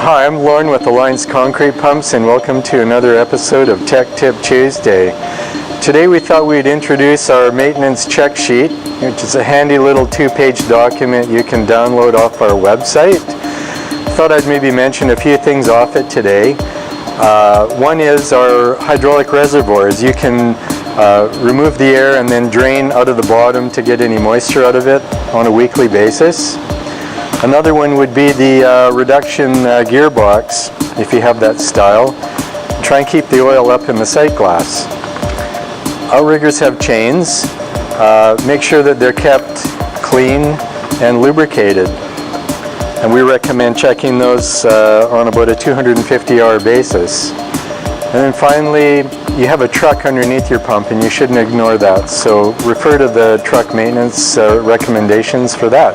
Hi, I'm Lorne with Alliance Concrete Pumps, and welcome to another episode of Tech Tip Tuesday. Today we thought we'd introduce our maintenance check sheet, which is a handy little two-page document you can download off our website. Thought I'd maybe mention a few things off it today. One is our hydraulic reservoirs. You can remove the air and then drain out of the bottom to get any moisture out of it on a weekly basis. Another one would be the reduction gearbox, if you have that style. Try and keep the oil up in the sight glass. Outriggers have chains. Make sure that they're kept clean and lubricated. And we recommend checking those on about a 250 hour basis. And then finally, you have a truck underneath your pump and you shouldn't ignore that. So refer to the truck maintenance recommendations for that.